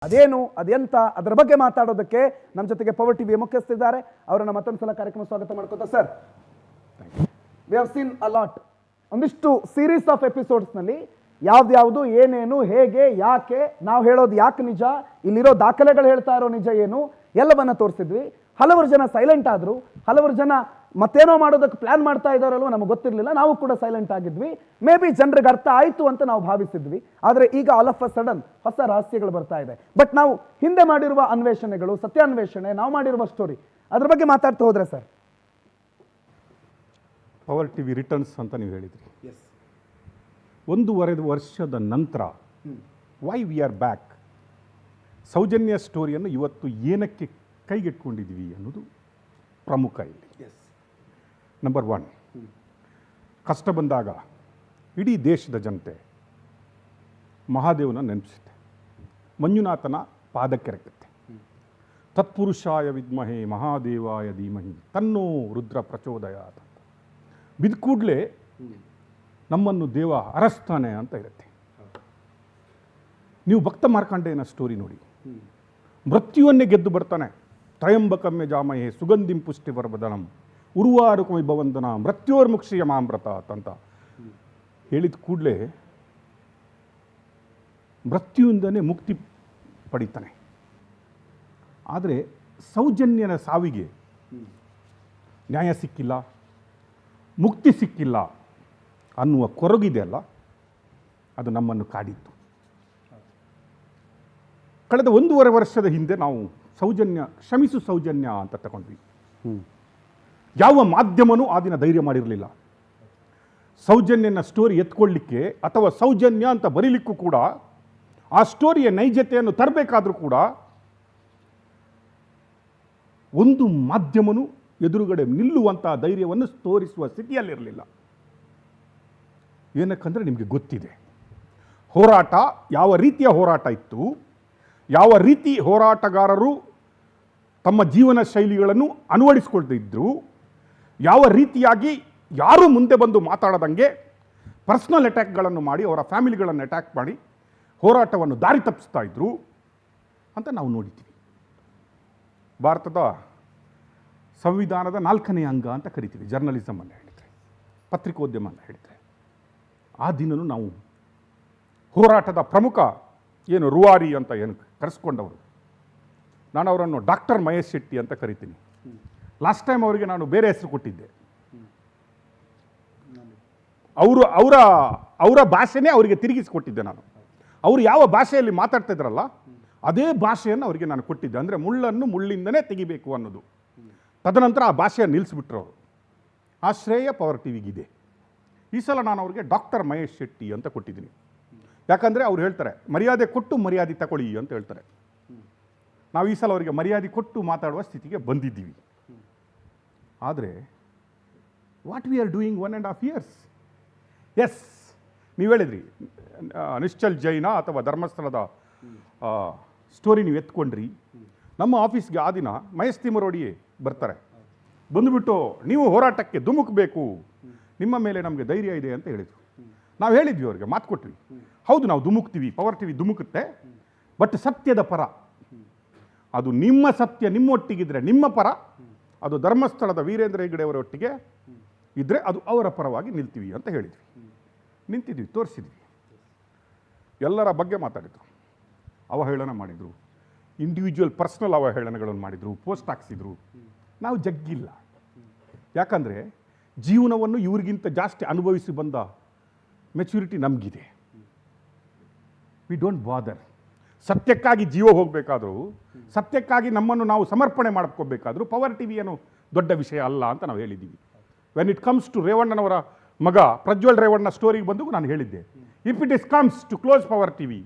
ಅದೇನು ಅದೆಂತ ಅದರ ಬಗ್ಗೆ ಮಾತಾಡೋದಕ್ಕೆ ನಮ್ಮ ಜೊತೆಗೆ ಪವರ್ ಟಿವಿಯ ಮುಖ್ಯಸ್ಥರಿದ್ದಾರೆ. ಅವರನ್ನ ಮತ್ತೊಂದು ಸಲ ಕಾರ್ಯಕ್ರಮ ಸ್ವಾಗತ ಮಾಡ್ಕೋತಾ sir. We have seen a lot. ಒಂದಿಷ್ಟು ಸೀರೀಸ್ ಆಫ್ ಎಪಿಸೋಡ್ಸ್ನಲ್ಲಿ ಯಾವ್ದು ಏನೇನು ಹೇಗೆ ಯಾಕೆ ನಾವು ಹೇಳೋದು ಯಾಕೆ ನಿಜ, ಇಲ್ಲಿರೋ ದಾಖಲೆಗಳು ಹೇಳ್ತಾ ಇರೋ ನಿಜ ಏನು ಎಲ್ಲವನ್ನ ತೋರಿಸಿದ್ವಿ. ಹಲವರು ಜನ ಸೈಲೆಂಟ್ ಆದ್ರು, ಹಲವರು ಜನ ಮತ್ತೇನೋ ಮಾಡೋದಕ್ಕೆ ಪ್ಲಾನ್ ಮಾಡ್ತಾ ಇದ್ದಾರಲ್ವ ನಮಗೆ ಗೊತ್ತಿರಲಿಲ್ಲ, ನಾವು ಕೂಡ ಸೈಲೆಂಟ್ ಆಗಿದ್ವಿ. ಮೇ ಬಿ ಜನರಿಗೆ ಅರ್ಥ ಆಯಿತು ಅಂತ ನಾವು ಭಾವಿಸಿದ್ವಿ. ಆದರೆ ಈಗ ಆಲ್ ಆಫ್ ಅ ಸಡನ್ ಹೊಸ ರಹಸ್ಯಗಳು ಬರ್ತಾ ಇದೆ. ಬಟ್ ನಾವು ಹಿಂದೆ ಮಾಡಿರುವ ಅನ್ವೇಷಣೆಗಳು, ಸತ್ಯಾನ್ವೇಷಣೆ, ನಾವು ಮಾಡಿರುವ ಸ್ಟೋರಿ ಅದ್ರ ಬಗ್ಗೆ ಮಾತಾಡ್ತಾ ಹೋದ್ರೆ ಸರ್. ಪವರ್ ಟಿವಿ ರಿಟರ್ನ್ಸ್ ಅಂತ ನೀವು ಹೇಳಿದ್ರಿ. 1.5 ವರ್ಷದ ನಂತರ why we are back, Soujanya ಸ್ಟೋರಿಯನ್ನು ಇವತ್ತು ಏನಕ್ಕೆ ಕೈಗೆಟ್ಕೊಂಡಿದ್ದೀವಿ ಅನ್ನೋದು ಪ್ರಮುಖ ಇಲ್ಲಿ. ನಂಬರ್ 1, ಕಷ್ಟ ಬಂದಾಗ ಇಡೀ ದೇಶದ ಜನತೆ ಮಹಾದೇವನ ನೆನಪಿಸುತ್ತೆ, ಮಂಜುನಾಥನ ಪಾದಕ್ಕೆರಕತ್ತೆ. ತತ್ಪುರುಷಾಯ ವಿದ್ಮಹೇ ಮಹಾದೇವಾಯ ಧೀಮಹಿ ತನ್ನೋ ರುದ್ರ ಪ್ರಚೋದಯಾತ್ ಅಂತ ಬಿದ್ದ ಕೂಡಲೇ ನಮ್ಮನ್ನು ದೇವ ಅರಸ್ತಾನೆ ಅಂತ ಇರುತ್ತೆ. ನೀವು ಭಕ್ತ ಮಾರ್ಕಂಡೇಯನ ಸ್ಟೋರಿ ನೋಡಿ, ಮೃತ್ಯುವನ್ನೇ ಗೆದ್ದು ಬರ್ತಾನೆ. ತ್ರಯಂಬಕಮ್ಯ ಜಾಮಹೇ ಸುಗಂಧಿಂ ಪುಷ್ಟಿವರ್ಧನಂ ಉರ್ವಾರುಕಮಿ ಭವಂದನ ಮೃತ್ಯೋರ್ಮುಕ್ಷಿಯ ಮಾಮೃತ ಅಂತ ಹೇಳಿದ ಕೂಡಲೇ ಮೃತ್ಯುವಿಂದನೇ ಮುಕ್ತಿ ಪಡಿತಾನೆ. ಆದರೆ ಸೌಜನ್ಯನ ಸಾವಿಗೆ ನ್ಯಾಯ ಸಿಕ್ಕಿಲ್ಲ, ಮುಕ್ತಿ ಸಿಕ್ಕಿಲ್ಲ ಅನ್ನುವ ಕೊರಗಿದೆ ಅಲ್ಲ, ಅದು ನಮ್ಮನ್ನು ಕಾಡಿತ್ತು. ಕಳೆದ 1.5 ವರ್ಷದ ಹಿಂದೆ ನಾವು ಸೌಜನ್ಯ, ಕ್ಷಮಿಸು ಸೌಜನ್ಯ ಅಂತ ತಗೊಂಡ್ವಿ. ಯಾವ ಮಾಧ್ಯಮನೂ ಆ ದಿನ ಧೈರ್ಯ ಮಾಡಿರಲಿಲ್ಲ ಸೌಜನ್ಯನ ಸ್ಟೋರಿ ಎತ್ಕೊಳ್ಳಿಕ್ಕೆ, ಅಥವಾ ಸೌಜನ್ಯ ಅಂತ ಬರೀಲಿಕ್ಕೂ ಕೂಡ, ಆ ಸ್ಟೋರಿಯ ನೈಜತೆಯನ್ನು ತರಬೇಕಾದ್ರೂ ಕೂಡ ಒಂದು ಮಾಧ್ಯಮನೂ ಎದುರುಗಡೆ ನಿಲ್ಲುವಂಥ ಧೈರ್ಯವನ್ನು ತೋರಿಸುವ ಸ್ಥಿತಿಯಲ್ಲಿರಲಿಲ್ಲ. ಏನಕ್ಕಂದರೆ ನಿಮಗೆ ಗೊತ್ತಿದೆ ಹೋರಾಟ ಯಾವ ರೀತಿಯ ಹೋರಾಟ ಇತ್ತು, ಯಾವ ರೀತಿ ಹೋರಾಟಗಾರರು ತಮ್ಮ ಜೀವನ ಶೈಲಿಗಳನ್ನು ಅಳವಡಿಸ್ಕೊಳ್ತಿದ್ರು, ಯಾವ ರೀತಿಯಾಗಿ ಯಾರೂ ಮುಂದೆ ಬಂದು ಮಾತಾಡದಂಗೆ ಪರ್ಸ್ನಲ್ ಅಟ್ಯಾಕ್ಗಳನ್ನು ಮಾಡಿ ಅವರ ಫ್ಯಾಮಿಲಿಗಳನ್ನು ಅಟ್ಯಾಕ್ ಮಾಡಿ ಹೋರಾಟವನ್ನು ದಾರಿ ತಪ್ಪಿಸ್ತಾ ಇದ್ರು ಅಂತ ನಾವು ನೋಡಿದ್ದೀವಿ. ಭಾರತದ ಸಂವಿಧಾನದ 4ನೇ ಅಂಗ ಅಂತ ಕರಿತೀವಿ ಜರ್ನಲಿಸಮ್ ಅನ್ನು ಹೇಳಿದರೆ, ಪತ್ರಿಕೋದ್ಯಮ ಅಂತ ಹೇಳಿದರೆ. ಆ ದಿನವೂ ನಾವು ಹೋರಾಟದ ಪ್ರಮುಖ ಏನು ರೂವಾರಿ ಅಂತ ಏನು ಕರೆಸ್ಕೊಂಡವರು, ನಾನು ಅವರನ್ನು ಡಾಕ್ಟರ್ ಮಹೇಶ್ ಶೆಟ್ಟಿ ಅಂತ ಕರಿತೀನಿ. ಲಾಸ್ಟ್ ಟೈಮ್ ಅವರಿಗೆ ನಾನು ಬೇರೆ ಹೆಸರು ಕೊಟ್ಟಿದ್ದೆ. ಅವರ ಭಾಷೆನೇ ಅವರಿಗೆ ತಿರುಗಿಸಿಕೊಟ್ಟಿದ್ದೆ ನಾನು. ಅವರು ಯಾವ ಭಾಷೆಯಲ್ಲಿ ಮಾತಾಡ್ತಾ ಇದ್ರಲ್ಲ ಅದೇ ಭಾಷೆಯನ್ನು ಅವರಿಗೆ ನಾನು ಕೊಟ್ಟಿದ್ದೆ. ಅಂದರೆ ಮುಳ್ಳನ್ನು ಮುಳ್ಳಿಂದನೇ ತೆಗಿಬೇಕು ಅನ್ನೋದು. ತದನಂತರ ಆ ಭಾಷೆಯನ್ನು ನಿಲ್ಲಿಸ್ಬಿಟ್ರು ಅವರು. ಆ ಶ್ರೇಯ ಪವರ್ ಟಿವಿಗಿದೆ. ಈ ಸಲ ನಾನು ಅವ್ರಿಗೆ ಡಾಕ್ಟರ್ ಮಹೇಶ್ ಶೆಟ್ಟಿ ಅಂತ ಕೊಟ್ಟಿದ್ದೀನಿ. ಯಾಕಂದರೆ ಅವ್ರು ಹೇಳ್ತಾರೆ ಮರ್ಯಾದೆ ಕೊಟ್ಟು ಮರ್ಯಾದೆ ತಗೊಳ್ಳಿ ಅಂತ ಹೇಳ್ತಾರೆ. ನಾವು ಈ ಸಲ ಅವರಿಗೆ ಮರ್ಯಾದೆ ಕೊಟ್ಟು ಮಾತಾಡುವ ಸ್ಥಿತಿಗೆ ಬಂದಿದ್ದೀವಿ. ಆದರೆ what we are doing 1.5 years. Yes, ನೀವು ಹೇಳಿದ್ರಿ ನಿಶ್ಚಲ್ ಜೈನ ಅಥವಾ ಧರ್ಮಸ್ಥಳದ ಸ್ಟೋರಿ ನೀವು ಎತ್ಕೊಂಡ್ರಿ. ನಮ್ಮ ಆಫೀಸ್ಗೆ ಆ ದಿನ ಮಹೇಶ್ ತಿಮ್ಮರೋಡಿಯೇ ಬರ್ತಾರೆ. ಬಂದುಬಿಟ್ಟು ನೀವು ಹೋರಾಟಕ್ಕೆ ಧುಮುಕಬೇಕು, ನಿಮ್ಮ ಮೇಲೆ ನಮಗೆ ಧೈರ್ಯ ಇದೆ ಅಂತ ಹೇಳಿದರು. ನಾವು ಹೇಳಿದ್ವಿ ಅವ್ರಿಗೆ, ಮಾತು ಕೊಟ್ವಿ, ಹೌದು ನಾವು ಧುಮುಕ್ತೀವಿ, ಪವರ್ ಟಿವಿ ಧುಮುಕುತ್ತೆ, ಬಟ್ ಸತ್ಯದ ಪರ. ಅದು ನಿಮ್ಮ ಸತ್ಯ ನಿಮ್ಮೊಟ್ಟಿಗಿದ್ರೆ ನಿಮ್ಮ ಪರ, ಅದು ಧರ್ಮಸ್ಥಳದ ವೀರೇಂದ್ರ ಹೆಗ್ಗಡೆ ಅವರ ಒಟ್ಟಿಗೆ ಇದ್ದರೆ ಅದು ಅವರ ಪರವಾಗಿ ನಿಲ್ತೀವಿ ಅಂತ ಹೇಳಿದ್ವಿ. ನಿಂತಿದ್ವಿ, ತೋರಿಸಿದ್ವಿ. ಎಲ್ಲರ ಬಗ್ಗೆ ಮಾತಾಡಿದರು, ಅವಹೇಳನ ಮಾಡಿದರು, ಇಂಡಿವಿಜುವಲ್ ಪರ್ಸ್ನಲ್ ಅವಹೇಳನಗಳನ್ನು ಮಾಡಿದರು, ಪೋಸ್ಟ್ ಹಾಕ್ಸಿದ್ರು. ನಾವು ಜಗ್ಗಿಲ್ಲ. ಯಾಕಂದರೆ ಜೀವನವನ್ನು ಇವ್ರಿಗಿಂತ ಜಾಸ್ತಿ ಅನುಭವಿಸಿ ಬಂದ ಮೆಚ್ಯೂರಿಟಿ ನಮಗಿದೆ. ವಿ ಡೋಂಟ್ ಬಾದರ್. ಸತ್ಯಕ್ಕಾಗಿ ಜೀವ ಹೋಗಬೇಕಾದ್ರೂ, ಸತ್ಯಕ್ಕಾಗಿ ನಮ್ಮನ್ನು ನಾವು ಸಮರ್ಪಣೆ ಮಾಡ್ಕೋಬೇಕಾದ್ರೂ ಪವರ್ ಟಿವಿ ಏನು ದೊಡ್ಡ ವಿಷಯ ಅಲ್ಲ ಅಂತ ನಾವು ಹೇಳಿದ್ದೀವಿ. ವೆನ್ ಇಟ್ ಕಮ್ಸ್ ಟು ರೇವಣ್ಣನವರ ಮಗ ಪ್ರಜ್ವಲ್ ರೇವಣ್ಣ ಸ್ಟೋರಿಗೆ ಬಂದು ನಾನು ಹೇಳಿದ್ದೆ, if it is comes to close power TV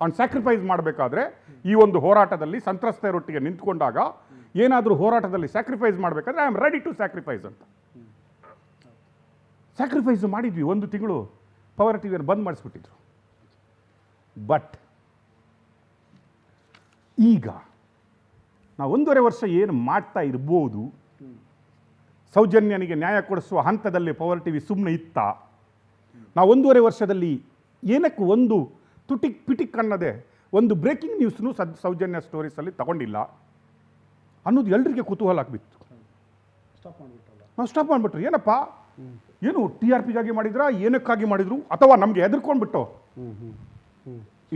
on sacrifice ಮಾಡಬೇಕಾದ್ರೆ, ಈ ಒಂದು ಹೋರಾಟದಲ್ಲಿ ಸಂತ್ರಸ್ತೆಯರೊಟ್ಟಿಗೆ ನಿಂತ್ಕೊಂಡಾಗ ಏನಾದರೂ ಹೋರಾಟದಲ್ಲಿ ಸ್ಯಾಕ್ರಿಫೈಸ್ ಮಾಡಬೇಕಾದ್ರೆ I am ready to sacrifice ಅಂತ ಸ್ಯಾಕ್ರಿಫೈಸ್ ಮಾಡಿದ್ವಿ. 1 ತಿಂಗಳು ಪವರ್ ಟಿವಿಯನ್ನು ಬಂದ್ ಮಾಡಿಸ್ಬಿಟ್ಟಿದ್ರು. ಬಟ್ ಈಗ ನಾವು 1.5 ವರ್ಷ ಏನು ಮಾಡ್ತಾ ಇರ್ಬೋದು, ಸೌಜನ್ಯನಿಗೆ ನ್ಯಾಯ ಕೊಡಿಸುವ ಹಂತದಲ್ಲಿ ಪವರ್ ಟಿವಿ ಸುಮ್ಮನೆ ಇತ್ತ? ನಾವು 1.5 ವರ್ಷದಲ್ಲಿ ಏನಕ್ಕೆ ಒಂದು ತುಟಿಕ್ ಪಿಟಿಕ್ ಅನ್ನದೆ ಒಂದು ಬ್ರೇಕಿಂಗ್ ನ್ಯೂಸ್ನು ಸೌಜನ್ಯ ಸ್ಟೋರೀಸಲ್ಲಿ ತಗೊಂಡಿಲ್ಲ ಅನ್ನೋದು ಎಲ್ರಿಗೆ ಕುತೂಹಲ ಆಗ್ಬಿತ್ತು. ನಾವು ಸ್ಟಾಪ್ ಮಾಡಿಬಿಟ್ರು. ಏನಪ್ಪ, ಏನು ಟಿ ಆರ್ ಪಿಗಾಗಿ ಮಾಡಿದ್ರಾ, ಏನಕ್ಕಾಗಿ ಮಾಡಿದ್ರು, ಅಥವಾ ನಮಗೆ ಹೆದರ್ಕೊಂಡ್ಬಿಟ್ಟು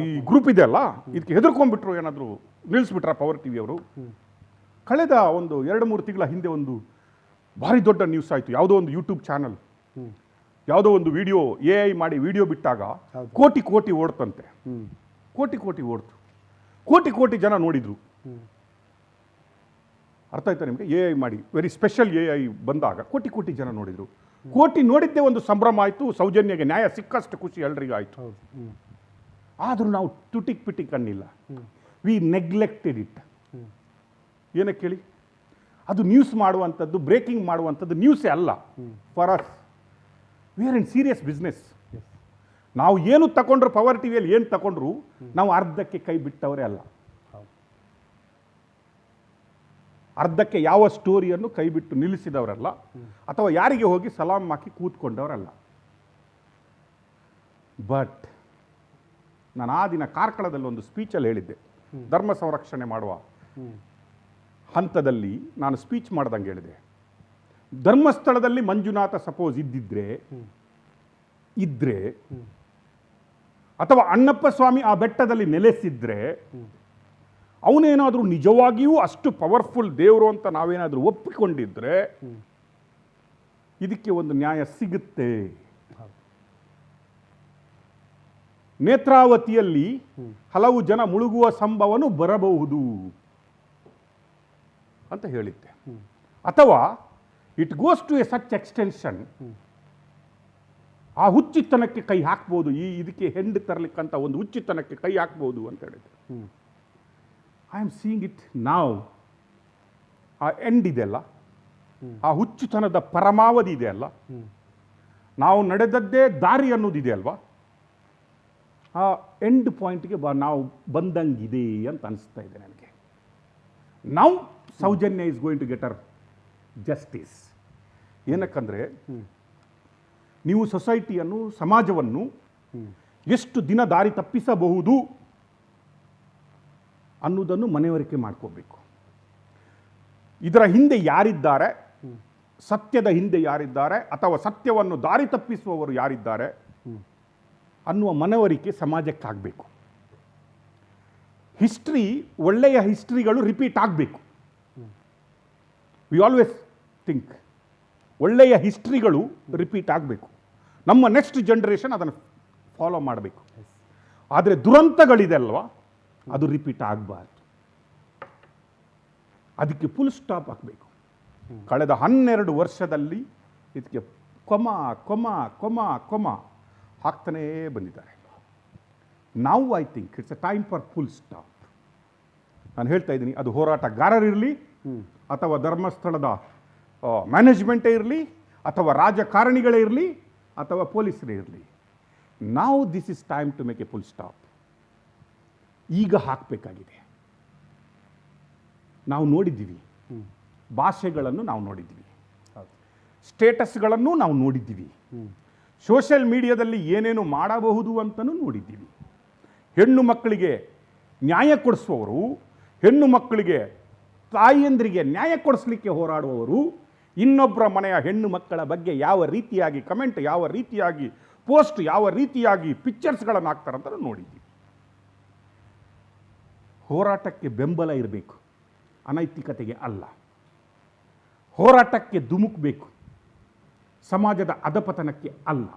ಈ ಗ್ರೂಪ್ ಇದೆ ಅಲ್ಲ ಇದಕ್ಕೆ ಹೆದರ್ಕೊಂಡ್ಬಿಟ್ರು, ಏನಾದರೂ ನಿಲ್ಲಿಸ್ಬಿಟ್ರ ಪವರ್ ಟಿವಿ ಅವರು? ಕಳೆದ ಒಂದು 2-3 ತಿಂಗಳ ಹಿಂದೆ ಒಂದು ಭಾರಿ ದೊಡ್ಡ ನ್ಯೂಸ್ ಆಯಿತು. ಯಾವುದೋ ಒಂದು ಯೂಟ್ಯೂಬ್ ಚಾನಲ್ ಯಾವುದೋ ಒಂದು ವಿಡಿಯೋ AI ಮಾಡಿ ವಿಡಿಯೋ ಬಿಟ್ಟಾಗ ಕೋಟಿ ಓಡ್ತಂತೆ. ಕೋಟಿ ಓಡ್ತು. ಕೋಟಿ ಜನ ನೋಡಿದ್ರು. ಅರ್ಥ ಆಯ್ತಾ ನಿಮಗೆ? AI ಮಾಡಿ ವೆರಿ ಸ್ಪೆಷಲ್ AI ಬಂದಾಗ ಕೋಟಿ ಜನ ನೋಡಿದ್ರು. ಕೋಟಿ ನೋಡಿದ್ದೇ ಒಂದು ಸಂಭ್ರಮ ಆಯಿತು. ಸೌಜನ್ಯಗೆ ನ್ಯಾಯ ಸಿಕ್ಕಷ್ಟು ಖುಷಿ ಎಲ್ರಿಗೂ ಆಯಿತು. ಆದರೂ ನಾವು ತುಟಿಕ್ ಪಿಟಿಕ್ ಅನ್ನಿಲ್ಲ. We neglected it. ಏನಕ್ಕೆ ಹೇಳಿ? ಅದು ನ್ಯೂಸ್ ಮಾಡುವಂಥದ್ದು, ಬ್ರೇಕಿಂಗ್ ಮಾಡುವಂಥದ್ದು ನ್ಯೂಸೇ ಅಲ್ಲ. For us we are in serious business. ನಾವು ಏನು ತಗೊಂಡ್ರು, ಪವರ್ ಟಿವಿಯಲ್ಲಿ ಏನು ತಗೊಂಡ್ರು, ನಾವು ಅರ್ಧಕ್ಕೆ ಕೈ ಬಿಟ್ಟವರೇ ಅಲ್ಲ. ಅರ್ಧಕ್ಕೆ ಯಾವ ಸ್ಟೋರಿಯನ್ನು ಕೈ ಬಿಟ್ಟು ನಿಲ್ಲಿಸಿದವರಲ್ಲ, ಅಥವಾ ಯಾರಿಗೆ ಹೋಗಿ ಸಲಾಂ ಹಾಕಿ ಕೂತ್ಕೊಂಡವರಲ್ಲ. ಬಟ್ ನಾನು ಆ ದಿನ ಕಾರ್ಕಳದಲ್ಲಿ ಒಂದು ಸ್ಪೀಚಲ್ಲಿ ಹೇಳಿದ್ದೆ, ಧರ್ಮ ಸಂರಕ್ಷಣೆ ಮಾಡುವ ಹಂತದಲ್ಲಿ ನಾನು ಸ್ಪೀಚ್ ಮಾಡ್ದಂಗೆ ಹೇಳಿದೆ, ಧರ್ಮಸ್ಥಳದಲ್ಲಿ ಮಂಜುನಾಥ ಸಪೋಸ್ ಇದ್ರೆ ಅಥವಾ ಅಣ್ಣಪ್ಪ ಸ್ವಾಮಿ ಆ ಬೆಟ್ಟದಲ್ಲಿ ನೆಲೆಸಿದ್ರೆ, ಅವನೇನಾದರೂ ನಿಜವಾಗಿಯೂ ಅಷ್ಟು ಪವರ್ಫುಲ್ ದೇವರು ಅಂತ ನಾವೇನಾದರೂ ಒಪ್ಪಿಕೊಂಡಿದ್ರೆ ಇದಕ್ಕೆ ಒಂದು ನ್ಯಾಯ ಸಿಗುತ್ತೆ. ನೇತ್ರಾವತಿಯಲ್ಲಿ ಹಲವು ಜನ ಮುಳುಗುವ ಸಂಭವನು ಬರಬಹುದು ಅಂತ ಹೇಳಿದ್ದೆ. ಅಥವಾ it goes to a such extension, ಆ ಹುಚ್ಚಿತನಕ್ಕೆ ಕೈ ಹಾಕ್ಬೋದು, ಇದಕ್ಕೆ ಹೆಂಡು ತರಲಿಕ್ಕಂತ ಒಂದು ಹುಚ್ಚಿತನಕ್ಕೆ ಕೈ ಹಾಕ್ಬೋದು ಅಂತ ಹೇಳಿದ್ದೆ. ಐ ಆಮ್ ಸೀಯಿಂಗ್ ಇಟ್ ನಾವ್. ಆ ಎಂಡ್ ಇದೆಯಲ್ಲ, ಆ ಹುಚ್ಚುತನದ ಪರಮಾವಧಿ ಇದೆ ಅಲ್ಲ, ನಾವು ನಡೆದದ್ದೇ ದಾರಿ ಅನ್ನೋದಿದೆ ಅಲ್ವಾ, ಆ ಎಂಡ್ ಪಾಯಿಂಟ್ಗೆ ನಾವು ಬಂದಂಗಿದೆ ಅಂತ ಅನಿಸ್ತಾ ಇದೆ ನನಗೆ. ನಾವು Soujanya is going to get her justice. ಏನಕ್ಕಂದರೆ ನೀವು ಸೊಸೈಟಿಯನ್ನು, ಸಮಾಜವನ್ನು ಎಷ್ಟು ದಿನ ದಾರಿ ತಪ್ಪಿಸಬಹುದು ಅನ್ನೋದನ್ನು ಮನವರಿಕೆ ಮಾಡ್ಕೋಬೇಕು. ಇದರ ಹಿಂದೆ ಯಾರಿದ್ದಾರೆ, ಸತ್ಯದ ಹಿಂದೆ ಯಾರಿದ್ದಾರೆ, ಅಥವಾ ಸತ್ಯವನ್ನು ದಾರಿ ತಪ್ಪಿಸುವವರು ಯಾರಿದ್ದಾರೆ ಅನ್ನುವ ಮನವರಿಕೆ ಸಮಾಜಕ್ಕಾಗಬೇಕು. ಹಿಸ್ಟ್ರಿ, ಒಳ್ಳೆಯ ಹಿಸ್ಟ್ರಿಗಳು ರಿಪೀಟ್ ಆಗಬೇಕು. ವಿ ಆಲ್ವೇಸ್ ಥಿಂಕ್ ಒಳ್ಳೆಯ ಹಿಸ್ಟ್ರಿಗಳು ರಿಪೀಟ್ ಆಗಬೇಕು. ನಮ್ಮ ನೆಕ್ಸ್ಟ್ ಜನ್ರೇಷನ್ ಅದನ್ನು ಫಾಲೋ ಮಾಡಬೇಕು. ಆದರೆ ದುರಂತಗಳಿದೆ ಅಲ್ವಾ, ಅದು ರಿಪೀಟ್ ಆಗಬಾರ್ದು. ಅದಕ್ಕೆ ಫುಲ್ ಸ್ಟಾಪ್ ಹಾಕಬೇಕು. ಕಳೆದ 12 ವರ್ಷದಲ್ಲಿ ಇದಕ್ಕೆ ಕೊಮ ಹಾಕ್ತಾನೇ ಬಂದಿದ್ದಾರೆ. ನಾವು I think it's A time for full stop. ನಾನು ಹೇಳ್ತಾ ಇದ್ದೀನಿ, ಅದು ಹೋರಾಟಗಾರರಿರಲಿ, ಅಥವಾ ಧರ್ಮಸ್ಥಳದ ಮ್ಯಾನೇಜ್ಮೆಂಟೇ ಇರಲಿ, ಅಥವಾ ರಾಜಕಾರಣಿಗಳೇ ಇರಲಿ, ಅಥವಾ ಪೊಲೀಸರೇ ಇರಲಿ. ನಾವು this is time to make a full stop. ಈಗ ಹಾಕಬೇಕಾಗಿದೆ. ನಾವು ನೋಡಿದ್ದೀವಿ, ಭಾಷೆಗಳನ್ನು ನಾವು ನೋಡಿದ್ದೀವಿ, ಸ್ಟೇಟಸ್ಗಳನ್ನು ನಾವು ನೋಡಿದ್ದೀವಿ, ಸೋಷಿಯಲ್ ಮೀಡಿಯಾದಲ್ಲಿ ಏನೇನು ಮಾಡಬಹುದು ಅಂತಲೂ ನೋಡಿದ್ದೀವಿ. ಹೆಣ್ಣು ಮಕ್ಕಳಿಗೆ ನ್ಯಾಯ ಕೊಡಿಸುವವರು, ಹೆಣ್ಣು ಮಕ್ಕಳಿಗೆ, ತಾಯಿಯಂದ್ರಿಗೆ ನ್ಯಾಯ ಕೊಡಿಸ್ಲಿಕ್ಕೆ ಹೋರಾಡುವವರು, ಇನ್ನೊಬ್ಬರ ಮನೆಯ ಹೆಣ್ಣು ಮಕ್ಕಳ ಬಗ್ಗೆ ಯಾವ ರೀತಿಯಾಗಿ ಕಮೆಂಟ್, ಯಾವ ರೀತಿಯಾಗಿ ಪೋಸ್ಟ್, ಯಾವ ರೀತಿಯಾಗಿ ಪಿಕ್ಚರ್ಸ್ಗಳನ್ನು ಹಾಕ್ತಾರಂತ ನೋಡಿದ್ದೀವಿ. ಹೋರಾಟಕ್ಕೆ ಬೆಂಬಲ ಇರಬೇಕು, ಅನೈತಿಕತೆಗೆ ಅಲ್ಲ. ಹೋರಾಟಕ್ಕೆ ಧುಮುಕಬೇಕು, ಸಮಾಜದ ಅಧಪತನಕ್ಕೆ ಅಲ್ಲ.